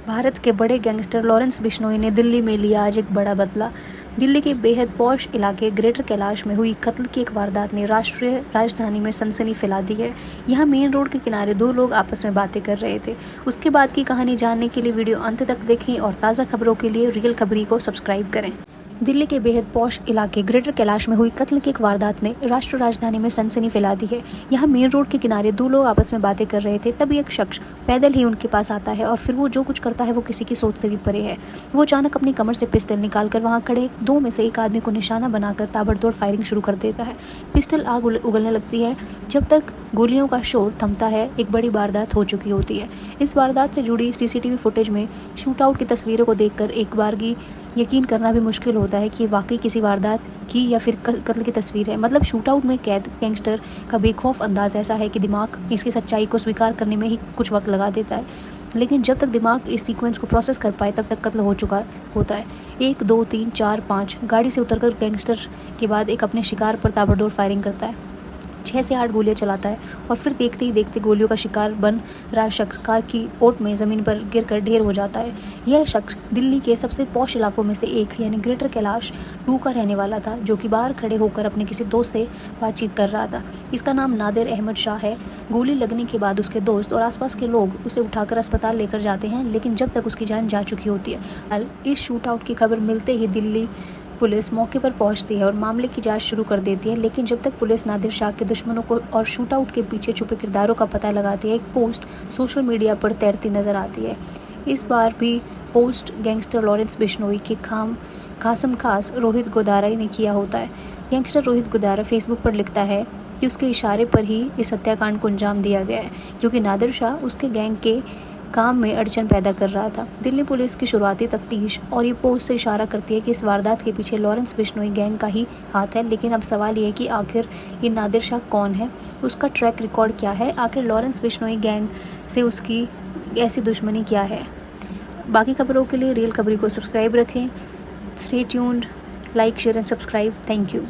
भारत के बड़े gangster Lawrence Bishnoi ने दिल्ली में लिया आज एक बड़ा बदला। दिल्ली के बेहद पॉश इलाके ग्रेटर कैलाश में हुई कत्ल की एक वारदात ने राष्ट्रीय राजधानी में सनसनी फैला दी है। यहाँ मेन रोड के किनारे दो लोग आपस में बातें कर रहे थे। उसके बाद की कहानी जानने के लिए वीडियो अंत तक देखें और ताज़ा खबरों के लिए रियल खबरी को सब्सक्राइब करें। दिल्ली के बेहद पॉश इलाके ग्रेटर कैलाश में हुई कत्ल की एक वारदात ने राष्ट्रीय राजधानी में सनसनी फैला दी है। यहाँ मेन रोड के किनारे दो लोग आपस में बातें कर रहे थे, तभी एक शख्स पैदल ही उनके पास आता है और फिर वो जो कुछ करता है वो किसी की सोच से भी परे है। वो अचानक अपनी कमर से पिस्टल निकालकर वहाँ खड़े दो में से एक आदमी को निशाना बनाकर ताबड़तोड़ फायरिंग शुरू कर देता है। पिस्टल आग उगलने लगती है। जब तक गोलियों का शोर थमता है, एक बड़ी वारदात हो चुकी होती है। इस वारदात से जुड़ी सीसीटीवी फुटेज में शूटआउट की तस्वीरों को देखकर एक बारगी यकीन करना भी मुश्किल होता है कि वाकई किसी वारदात की या फिर कत्ल की तस्वीर है। मतलब शूटआउट में कैद गैंगस्टर का बेखौफ अंदाज ऐसा है कि दिमाग इसकी सच्चाई को स्वीकार करने में ही कुछ वक्त लगा देता है, लेकिन जब तक दिमाग इस सीक्वेंस को प्रोसेस कर पाए तब तक कत्ल हो चुका होता है। 1 2 3 4 5 गाड़ी से उतरकर गैंगस्टर के बाद एक अपने शिकार पर ताबड़तोड़ फायरिंग करता है। 6 से 8 गोलियां चलाता है और फिर देखते ही देखते गोलियों का शिकार बन रहा शख्स कार की ओट में ज़मीन पर गिरकर ढेर हो जाता है। यह शख्स दिल्ली के सबसे पॉश इलाकों में से एक यानी ग्रेटर कैलाश 2 का रहने वाला था, जो कि बाहर खड़े होकर अपने किसी दोस्त से बातचीत कर रहा था। इसका नाम नादिर अहमद शाह है। गोली लगने के बाद उसके दोस्त और आसपास के लोग उसे उठाकर अस्पताल लेकर जाते हैं, लेकिन जब तक उसकी जान जा चुकी होती है। इस शूटआउट की खबर मिलते ही दिल्ली पुलिस मौके पर पहुंचती है और मामले की जांच शुरू कर देती है, लेकिन जब तक पुलिस नादिर शाह के दुश्मनों को और शूटआउट के पीछे छुपे किरदारों का पता लगाती है, एक पोस्ट सोशल मीडिया पर तैरती नजर आती है। इस बार भी पोस्ट गैंगस्टर लॉरेंस बिश्नोई के खासम खास रोहित गोदारा ने किया होता है। गैंगस्टर रोहित गोदारा फेसबुक पर लिखता है कि उसके इशारे पर ही इस हत्याकांड को अंजाम दिया गया है, क्योंकि नादिर शाह उसके गैंग के काम में अड़चन पैदा कर रहा था। दिल्ली पुलिस की शुरुआती तफ्तीश और ये पोस्ट से इशारा करती है कि इस वारदात के पीछे लॉरेंस बिश्नोई गैंग का ही हाथ है, लेकिन अब सवाल ये है कि आखिर ये नादिर शाह कौन है, उसका ट्रैक रिकॉर्ड क्या है, आखिर लॉरेंस बिश्नोई गैंग से उसकी ऐसी दुश्मनी क्या है। बाकी खबरों के लिए रियल खबरी को सब्सक्राइब रखें। Stay tuned, like share and subscribe. Thank you.